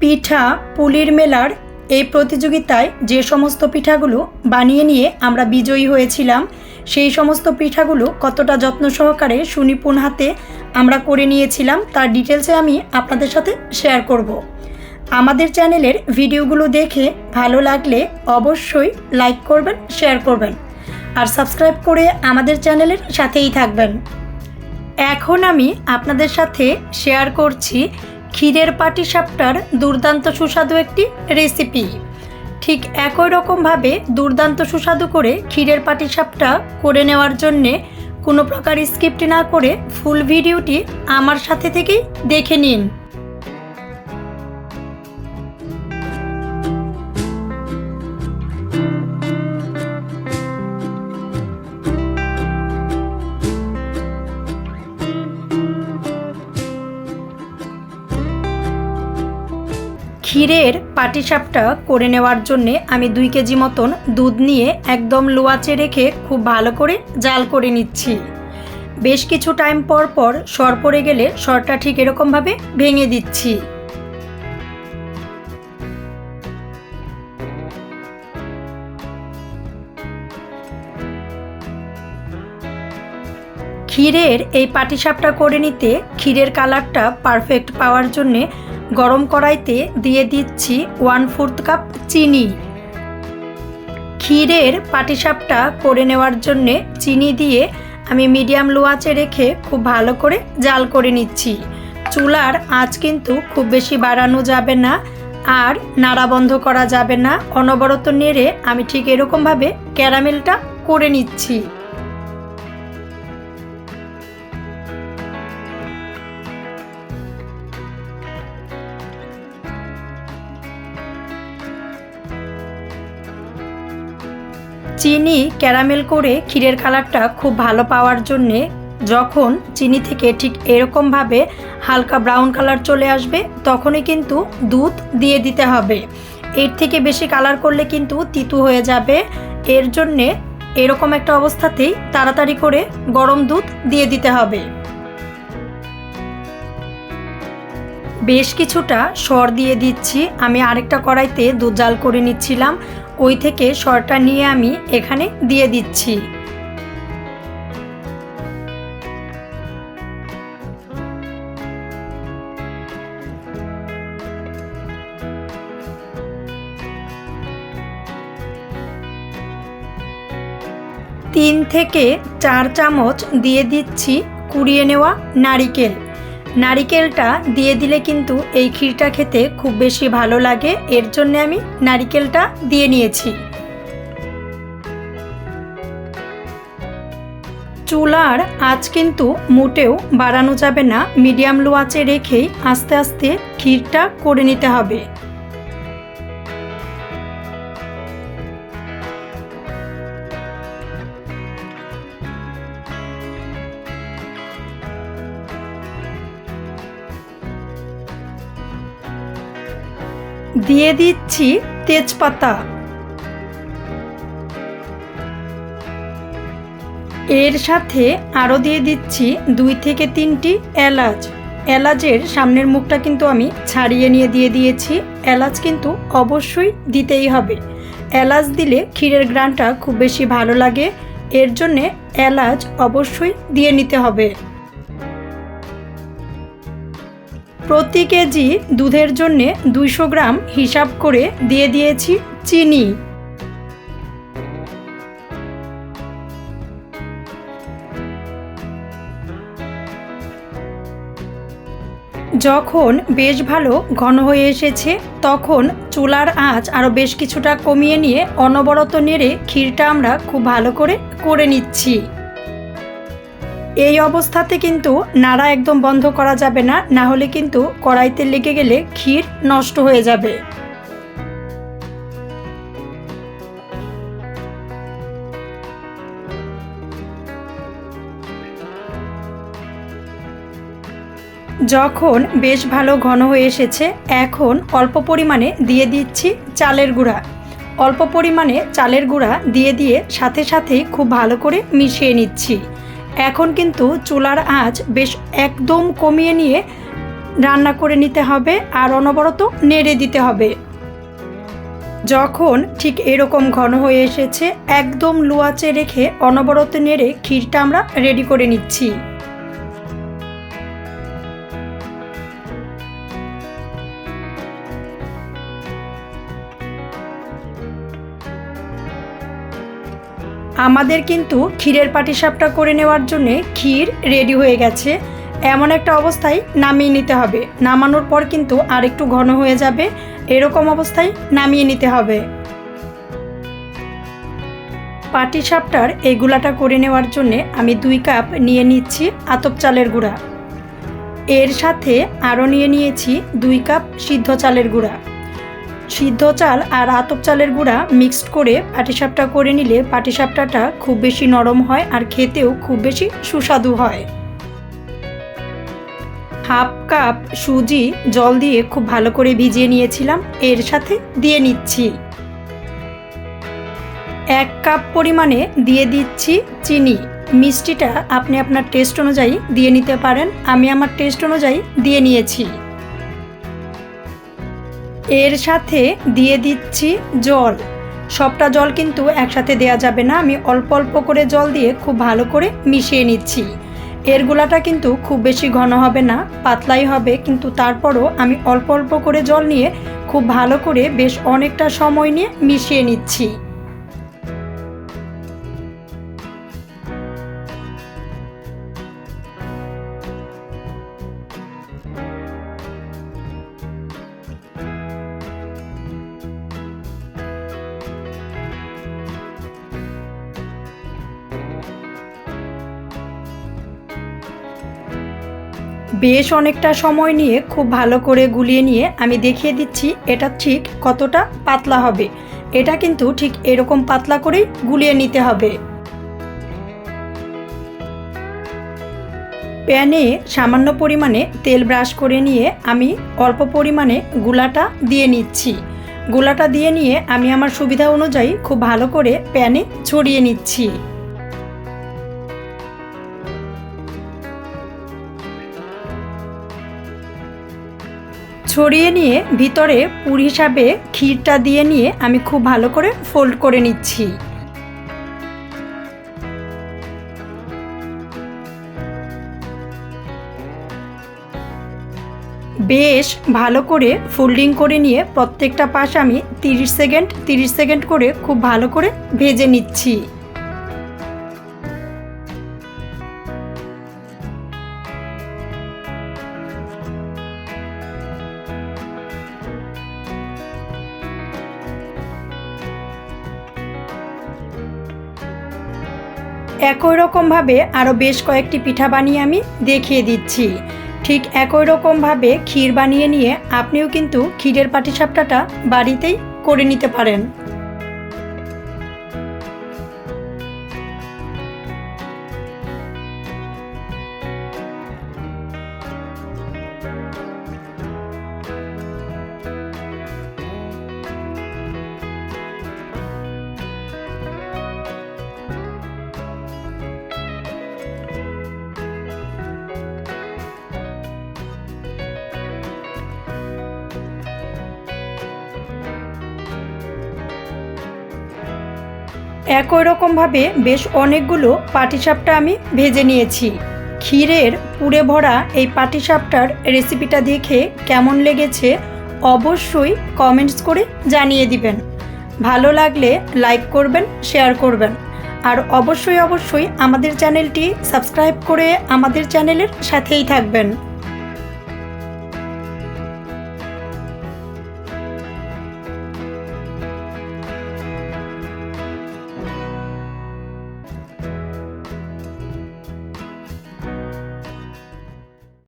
পিঠা পুলির মেলার এই প্রতিযোগিতায় যে সমস্ত পিঠাগুলো বানিয়ে নিয়ে আমরা বিজয়ী হয়েছিলাম, সেই সমস্ত পিঠাগুলো কতটা যত্ন সহকারে সুনিপুণ হাতে আমরা করে নিয়েছিলাম তার ডিটেলসে আমি আপনাদের সাথে শেয়ার করব। আমাদের চ্যানেলের ভিডিওগুলো দেখে ভালো লাগলে অবশ্যই লাইক করবেন, শেয়ার করবেন আর সাবস্ক্রাইব করে আমাদের চ্যানেলের সাথেই থাকবেন। এখন আমি আপনাদের সাথে শেয়ার করছি ক্ষীরের পাটিসাপটার দুর্দান্ত সুস্বাদু একটি রেসিপি। ঠিক একই রকমভাবে দুর্দান্ত সুস্বাদু করে ক্ষীরের পাটিসাপটা করে নেওয়ার জন্যে কোনো প্রকার স্কিপ্ট না করে ফুল ভিডিওটি আমার সাথে থেকেই দেখে নিন। ক্ষীরের পাটিসাপটা করে নেওয়ার জন্যে আমি 2 কেজি মতন দুধ নিয়ে একদম লো আঁচে রেখে খুব ভালো করে জাল করে নিচ্ছি। বেশ কিছু টাইম পর পর সর পড়ে গেলে সরটা ঠিক এরকমভাবে ভেঙে দিচ্ছি। ক্ষীরের এই পাটিসাপটা করে নিতে ক্ষীরের কালারটা পারফেক্ট পাওয়ার জন্যে গরম কড়াইতে দিয়ে দিচ্ছি 1/4 কাপ চিনি। ক্ষীরের পাটিসাপটা করে নেওয়ার জন্যে চিনি দিয়ে আমি মিডিয়াম লো আঁচে রেখে খুব ভালো করে জাল করে নিচ্ছি। চুলার আঁচ কিন্তু খুব বেশি বাড়ানো যাবে না আর নাড়া বন্ধ করা যাবে না। অনবরত নেড়ে আমি ঠিক এরকমভাবে ক্যারামেলটা করে নিচ্ছি। চিনি ক্যারামেল করে ক্ষীরের কালারটা খুব ভালো পাওয়ার জন্যে যখন চিনি থেকে ঠিক এরকমভাবে হালকা ব্রাউন কালার চলে আসবে তখনই কিন্তু দুধ দিয়ে দিতে হবে। এর থেকে বেশি কালার করলে কিন্তু তিতো হয়ে যাবে। এর জন্যে এরকম একটা অবস্থাতেই তাড়াতাড়ি করে গরম দুধ দিয়ে দিতে হবে। বেশ কিছুটা সর দিয়ে দিচ্ছি। আমি আরেকটা কড়াইতে দুধ জাল করে নিচ্ছিলাম, ওই থেকে সরটা নিয়ে আমি এখানে দিয়ে দিচ্ছি। তিন থেকে 4 চামচ দিয়ে দিচ্ছি কুড়িয়ে নেওয়া নারিকেল। নারিকেলটা দিয়ে দিলে কিন্তু এই ক্ষীরটা খেতে খুব বেশি ভালো লাগে, এর জন্য আমি নারিকেলটা দিয়ে নিয়েছি। চুলার আঁচ কিন্তু মোটেও বাড়ানো যাবে না, মিডিয়াম লো আঁচে রেখেই আস্তে আস্তে ক্ষীরটা করে নিতে হবে। দিয়ে দিচ্ছি তেজপাতা। এর সাথে আরও দিয়ে দিচ্ছি 2 থেকে 3টি এলাচ। এলাচের সামনের মুখটা কিন্তু আমি ছাড়িয়ে নিয়ে দিয়ে দিয়েছি। এলাচ কিন্তু অবশ্যই দিতেই হবে। এলাচ দিলে ক্ষীরের ঘ্রাণটা খুব বেশি ভালো লাগে, এর জন্যে এলাচ অবশ্যই দিয়ে নিতে হবে। প্রতি কেজি দুধের জন্য 200 গ্রাম হিসাব করে দিয়ে দিয়েছি চিনি। যখন বেশ ভালো ঘন হয়ে এসেছে তখন চুলার আঁচ আরও বেশ কিছুটা কমিয়ে নিয়ে অনবরত নেড়ে ক্ষীরটা আমরা খুব ভালো করে নিচ্ছি। এই অবস্থাতে কিন্তু নাড়া একদম বন্ধ করা যাবে না, না হলে কিন্তু কড়াইতে লেগে গেলে ক্ষীর নষ্ট হয়ে যাবে। যখন বেশ ভালো ঘন হয়ে এসেছে এখন অল্প পরিমাণে দিয়ে দিচ্ছি চালের গুঁড়া। অল্প পরিমাণে চালের গুঁড়া দিয়ে সাথে সাথেই খুব ভালো করে মিশিয়ে নিচ্ছি। এখন কিন্তু চুলার আঁচ বেশ একদম কমিয়ে নিয়ে রান্না করে নিতে হবে আর অনবরত নেড়ে দিতে হবে। যখন ঠিক এরকম ঘন হয়ে এসেছে, একদম লো আঁচে রেখে অনবরত নেড়ে ক্ষীরটা আমরা রেডি করে নিচ্ছি। আমাদের কিন্তু ক্ষীরের পাটিসাপটা করে নেওয়ার জন্যে ক্ষীর রেডি হয়ে গেছে। এমন একটা অবস্থায় নামিয়ে নিতে হবে। নামানোর পর কিন্তু আর একটু ঘন হয়ে যাবে, এরকম অবস্থায় নামিয়ে নিতে হবে। পাটিসাপটার এই গুলাটা করে নেওয়ার জন্যে আমি 2 কাপ নিয়ে নিচ্ছি আতপ চালের গুঁড়া। এর সাথে আরও নিয়ে নিয়েছি 2 কাপ সিদ্ধ চালের গুঁড়া। সিদ্ধ চাল আর আতপ চালের গুঁড়া মিক্সড করে পাটিসাপটা করে নিলে পাটিসাপটাটা খুব বেশি নরম হয় আর খেতেও খুব বেশি সুস্বাদু হয়। হাফ কাপ সুজি জল দিয়ে খুব ভালো করে ভিজিয়ে নিয়েছিলাম, এর সাথে দিয়ে নিচ্ছি। 1 কাপ পরিমাণে দিয়ে দিচ্ছি চিনি। মিষ্টিটা আপনি আপনার টেস্ট অনুযায়ী দিয়ে নিতে পারেন, আমি আমার টেস্ট অনুযায়ী দিয়ে নিয়েছি। এর সাথে দিয়ে দিচ্ছি জল। সবটা জল কিন্তু একসাথে দেয়া যাবে না, আমি অল্প অল্প করে জল দিয়ে খুব ভালো করে মিশিয়ে নিচ্ছি। এর গোলাটা কিন্তু খুব বেশি ঘন হবে না, পাতলাই হবে, কিন্তু তারপরও আমি অল্প অল্প করে জল নিয়ে খুব ভালো করে বেশ অনেকটা সময় নিয়ে মিশিয়ে নিচ্ছি। বেশ অনেকটা সময় নিয়ে খুব ভালো করে গুলিয়ে নিয়ে আমি দেখিয়ে দিচ্ছি এটা ঠিক কতটা পাতলা হবে। এটা কিন্তু ঠিক এরকম পাতলা করেই গুলিয়ে নিতে হবে। প্যানে সামান্য পরিমাণে তেল ব্রাশ করে নিয়ে আমি অল্প পরিমাণে গুলাটা দিয়ে নিচ্ছি। গুলাটা দিয়ে নিয়ে আমি আমার সুবিধা অনুযায়ী খুব ভালো করে প্যানে ছড়িয়ে নিচ্ছি। ছড়িয়ে নিয়ে ভিতরে পুর হিসাবে ক্ষীরটা দিয়ে নিয়ে আমি খুব ভালো করে ফোল্ড করে নিচ্ছি। বেশ ভালো করে ফোল্ডিং করে নিয়ে প্রত্যেকটা পাশ আমি 30 সেকেন্ড করে খুব ভালো করে ভেজে নিচ্ছি। একই রকমভাবে আরও বেশ কয়েকটি পিঠা বানিয়ে আমি দেখিয়ে দিচ্ছি। ঠিক একই রকমভাবে ক্ষীর বানিয়ে নিয়ে আপনিও কিন্তু ক্ষীরের পাটিসাপটাটা বাড়িতেই করে নিতে পারেন। একই রকমভাবে বেশ অনেকগুলো পাটিসাপটা আমি ভেজে নিয়েছি। ক্ষীরের পুরে ভরা এই পাটিসাপটার রেসিপিটা দেখে কেমন লেগেছে অবশ্যই কমেন্টস করে জানিয়ে দিবেন। ভালো লাগলে লাইক করবেন, শেয়ার করবেন, আর অবশ্যই আমাদের চ্যানেলটি সাবস্ক্রাইব করে আমাদের চ্যানেলের সাথেই থাকবেন।